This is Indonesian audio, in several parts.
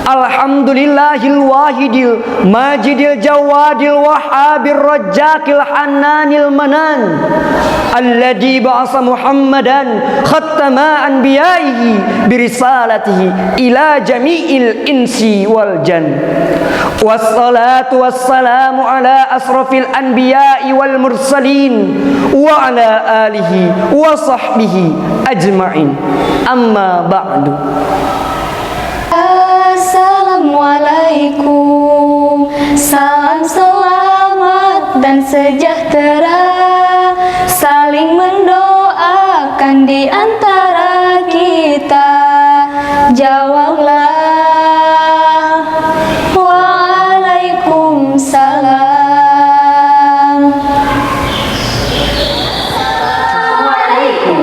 Alhamdulillahil wahidil majidil jawadil wahabil rajjakil hananil manan alladzi ba'asa Muhammadan khattama anbiya'ihi birisalatihi ila jami'il insi wal jan. Wassalatu wassalamu ala asrafil anbiya'i wal mursalin wa ala alihi wa sahbihi ajma'in. Amma ba'du. Assalamualaikum, salam selamat dan sejahtera, saling mendoakan di antara kita. Jawablah waalaikumsalam. Assalamualaikum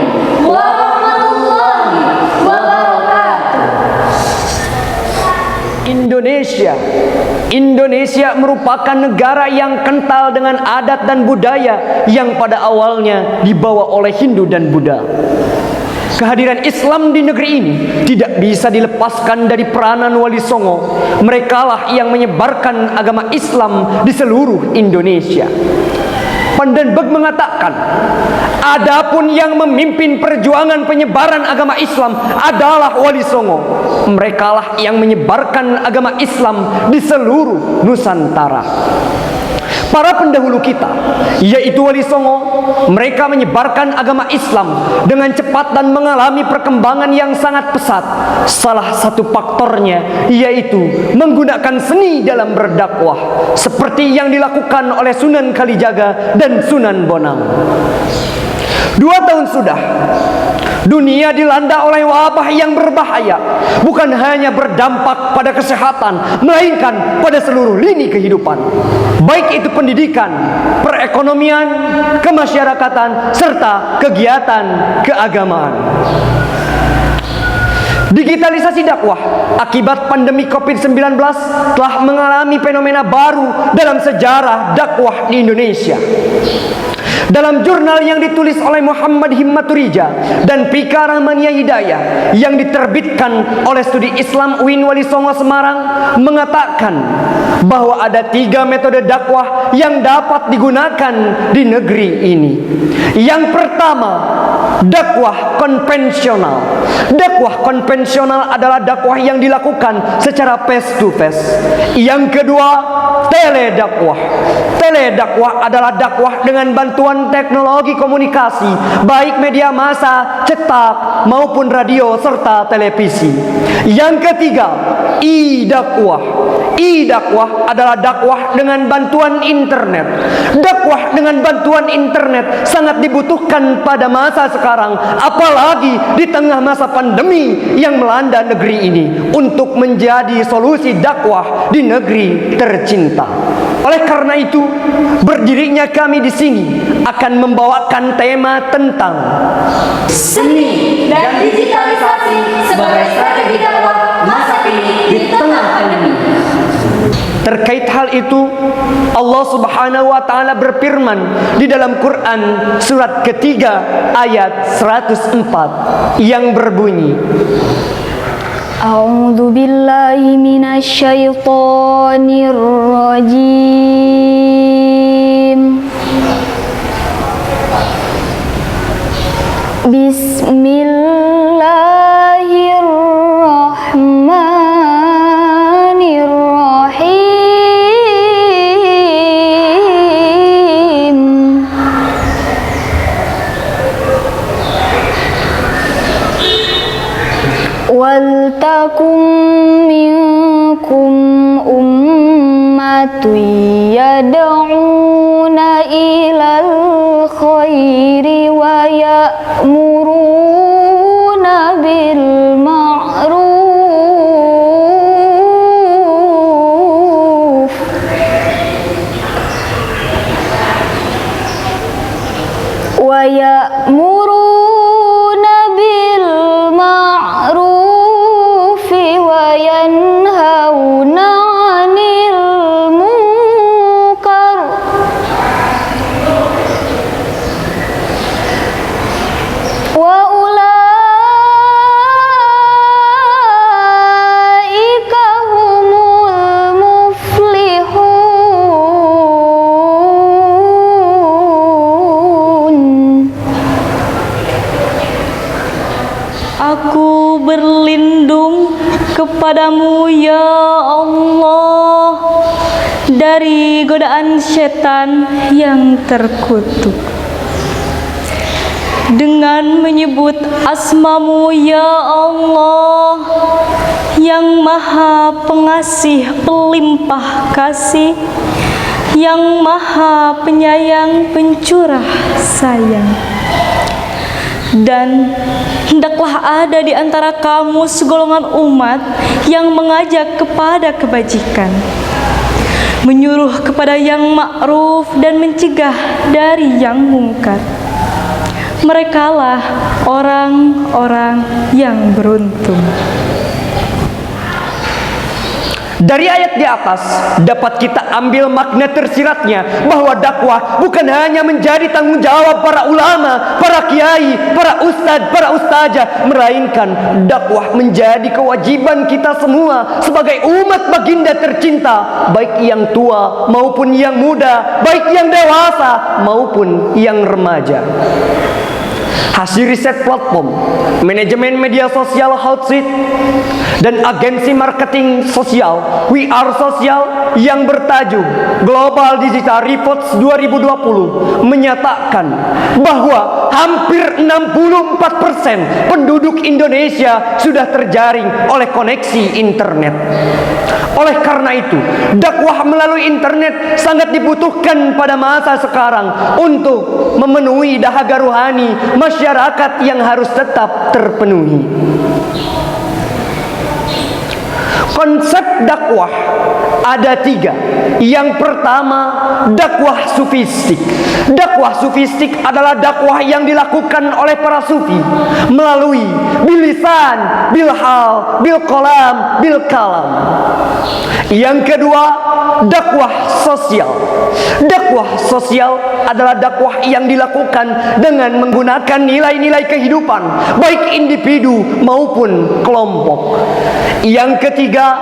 warahmatullahi wabarakatuh. Indonesia merupakan negara yang kental dengan adat dan budaya yang pada awalnya dibawa oleh Hindu dan Buddha. Kehadiran Islam di negeri ini tidak bisa dilepaskan dari peranan Wali Songo. Merekalah yang menyebarkan agama Islam di seluruh Indonesia. Pandanbeg mengatakan, adapun yang memimpin perjuangan penyebaran agama Islam adalah Wali Songo. Merekalah yang menyebarkan agama Islam di seluruh Nusantara. Para pendahulu kita, yaitu Wali Songo, mereka menyebarkan agama Islam dengan cepat dan mengalami perkembangan yang sangat pesat. Salah satu faktornya yaitu menggunakan seni dalam berdakwah, seperti yang dilakukan oleh Sunan Kalijaga dan Sunan Bonang. 2 tahun sudah dunia dilanda oleh wabah yang berbahaya, bukan hanya berdampak pada kesehatan, melainkan pada seluruh lini kehidupan, baik itu pendidikan, perekonomian, kemasyarakatan, serta kegiatan keagamaan. Digitalisasi dakwah akibat pandemi COVID-19 telah mengalami fenomena baru dalam sejarah dakwah di Indonesia. Dalam jurnal yang ditulis oleh Muhammad Himmaturija dan Pika Rahmania Hidayah yang diterbitkan oleh Studi Islam UIN Wali Songo Semarang mengatakan bahwa ada 3 metode dakwah yang dapat digunakan di negeri ini. Yang pertama, dakwah konvensional. Dakwah konvensional adalah dakwah yang dilakukan secara face to face. Yang kedua, teledakwah. Teledakwah adalah dakwah dengan bantuan teknologi komunikasi, baik media massa, cetak maupun radio serta televisi. Yang ketiga, i-dakwah. I-dakwah adalah dakwah dengan bantuan internet. Dakwah dengan bantuan internet sangat dibutuhkan pada masa sekarang, apalagi di tengah masa pandemi yang melanda negeri ini, untuk menjadi solusi dakwah di negeri tercinta. Oleh karena itu, berdirinya kami di sini akan membawakan tema tentang Seni dan digitalisasi sebagai strategi dakwah masa kini di tengah pandemi. Terkait hal itu, Allah Subhanahu wa taala berfirman di dalam Quran surat ketiga ayat 104 yang berbunyi, A'udzu billahi minasyaitonir rajim. Bismillahirrahmanirrahim. Wal takum minkum ummatun yad'una ilal khairi wa ya'muruna bil ma'ruf wa ya'muruna bil ma'ruf wa yanhauna 'anil munkar kepadamu ya Allah dari godaan setan yang terkutuk. Dengan menyebut asma-Mu ya Allah yang maha pengasih pelimpah kasih, yang maha penyayang pencurah sayang. Dan hendaklah ada di antara kamu segolongan umat yang mengajak kepada kebajikan, menyuruh kepada yang ma'ruf dan mencegah dari yang mungkar. Merekalah orang-orang yang beruntung. Dari ayat di atas dapat kita ambil makna tersiratnya bahwa dakwah bukan hanya menjadi tanggung jawab para ulama, para kiai, para ustadz, para ustazah, melainkan dakwah menjadi kewajiban kita semua sebagai umat baginda tercinta, baik yang tua maupun yang muda, baik yang dewasa maupun yang remaja. Hasil riset platform manajemen media sosial Hootsuite dan agensi marketing sosial We Are Social yang bertajuk Global Digital Reports 2020 menyatakan bahwa hampir 64% penduduk Indonesia sudah terjaring oleh koneksi internet. Oleh karena itu, dakwah melalui internet sangat dibutuhkan pada masa sekarang untuk memenuhi dahaga rohani masyarakat yang harus tetap terpenuhi. Konsep dakwah ada 3. Yang pertama, dakwah sufistik. Dakwah sufistik adalah dakwah yang dilakukan oleh para sufi melalui bilisan, bilhal, bilkolam, bilkalam. Yang kedua, dakwah sosial. Dakwah sosial adalah dakwah yang dilakukan dengan menggunakan nilai-nilai kehidupan, baik individu maupun kelompok. Yang ketiga,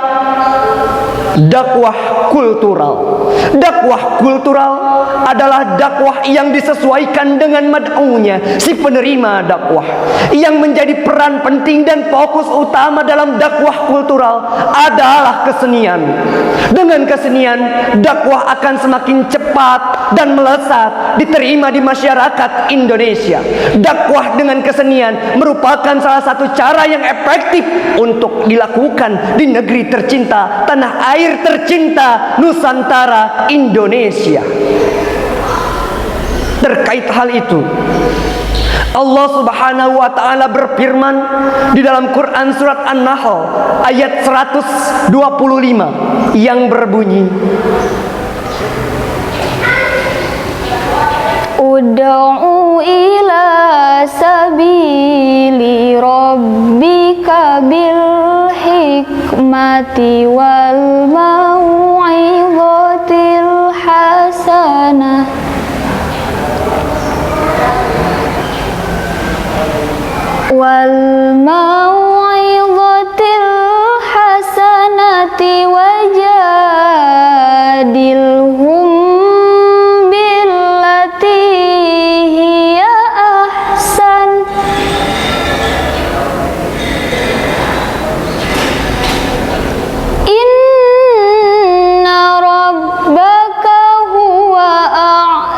dakwah kultural. Dakwah kultural adalah dakwah yang disesuaikan dengan mad'unya, si penerima dakwah. Yang menjadi peran penting dan fokus utama dalam dakwah kultural adalah kesenian. Dengan kesenian, dakwah akan semakin cepat dan melesat diterima di masyarakat Indonesia. Dakwah dengan kesenian merupakan salah satu cara yang efektif untuk dilakukan di negeri tercinta, tanah air tercinta Nusantara Indonesia. Terkait hal itu, Allah Subhanahu wa taala berfirman di dalam Quran surat An-Nahl ayat 125 yang berbunyi, Ud'u ila sabili rabbika bil hikmati wal mau'izatil hasanah wal mau'izatil hasanati wajadilhum billati hiya ahsan inna rabbaka huwa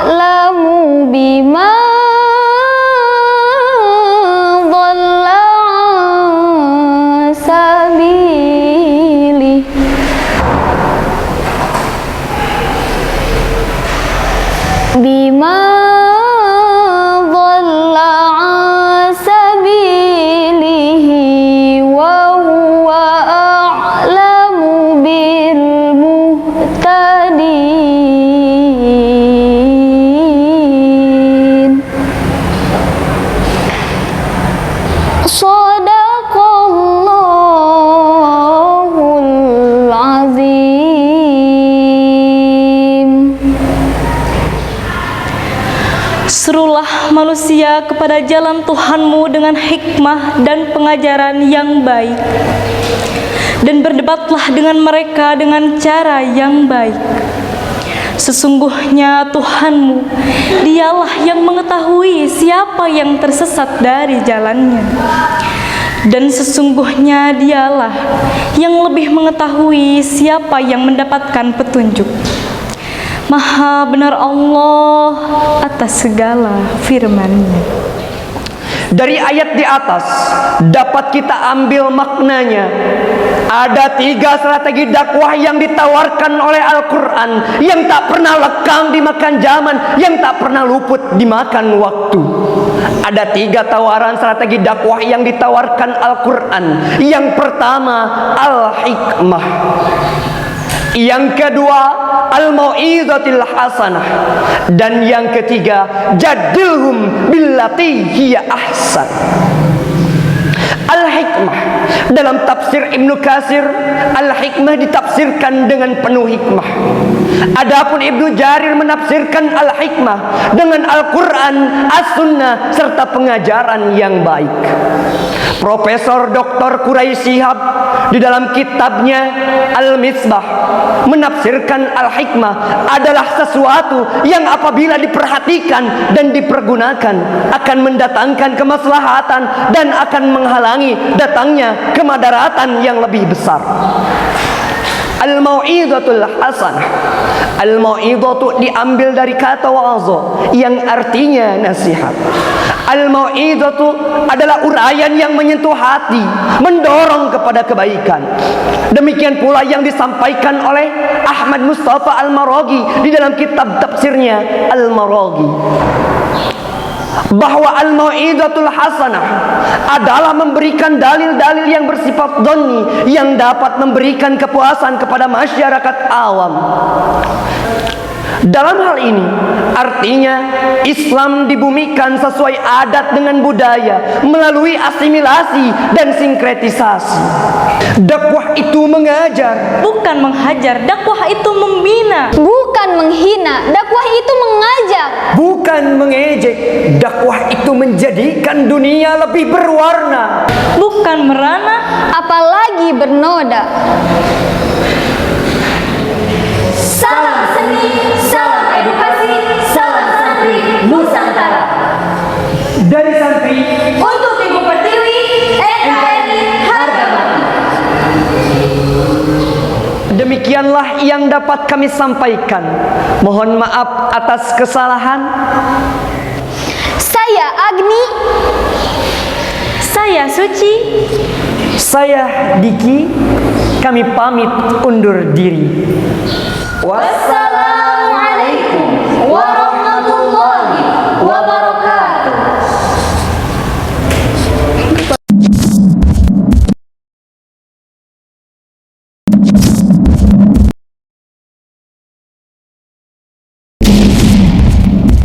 a'lamu bima bima dhalla an sabilihi wa huwa a'lamu bil muhtadin. Shadaqallahul azim. Serulah manusia kepada jalan Tuhanmu dengan hikmah dan pengajaran yang baik, dan berdebatlah dengan mereka dengan cara yang baik. Sesungguhnya Tuhanmu, Dialah yang mengetahui siapa yang tersesat dari jalannya, Dan sesungguhnya dialah yang lebih mengetahui siapa yang mendapatkan petunjuk. Maha benar Allah atas segala firman-Nya. Dari ayat di atas dapat kita ambil maknanya, ada 3 strategi dakwah yang ditawarkan oleh Al-Quran, yang tak pernah lekang dimakan zaman, yang tak pernah luput dimakan waktu. Ada 3 tawaran strategi dakwah yang ditawarkan Al-Quran. Yang pertama, al-hikmah. Yang kedua, al-mau'izatil hasanah. Dan yang ketiga, jadilhum billati hiya ahsan. Al-hikmah, dalam tafsir Ibnu Katsir, al-hikmah ditafsirkan dengan penuh hikmah. Adapun Ibnu Jarir menafsirkan al-hikmah dengan Al-Quran, as-sunnah, serta pengajaran yang baik. Profesor Dr. Quraisy Shihab di dalam kitabnya Al-Misbah menafsirkan al-hikmah adalah sesuatu yang apabila diperhatikan dan dipergunakan akan mendatangkan kemaslahatan dan akan menghalangi datangnya kemadaratan yang lebih besar. Al-mau'izatul hasanah. Al-mau'izatu diambil dari kata wa'aza yang artinya nasihat. Al-mau'izatu adalah uraian yang menyentuh hati, mendorong kepada kebaikan. Demikian pula yang disampaikan oleh Ahmad Mustafa Al-Maraghi di dalam kitab tafsirnya Al-Maraghi, bahwa al-mau'izatul hasanah adalah memberikan dalil-dalil yang bersifat dhanni yang dapat memberikan kepuasan kepada masyarakat awam. Dalam hal ini artinya Islam dibumikan sesuai adat dengan budaya melalui asimilasi dan sinkretisasi. Dakwah itu mengajar, Bukan menghajar, dakwah itu membina. Bukan menghina, dakwah itu mengajak. bukan mengejek. Dakwah itu menjadikan dunia lebih berwarna. Bukan merana. Apalagi bernoda. Salam seni, salam edukasi, salam santri Nusantara. Dari santri Untuk Ibu Pertiwi, NKRI harga mati. demikianlah yang dapat kami sampaikan. Mohon maaf atas kesalahan. Saya Agni. Saya Suci. Saya Diki. Kami pamit undur diri. Wassalam.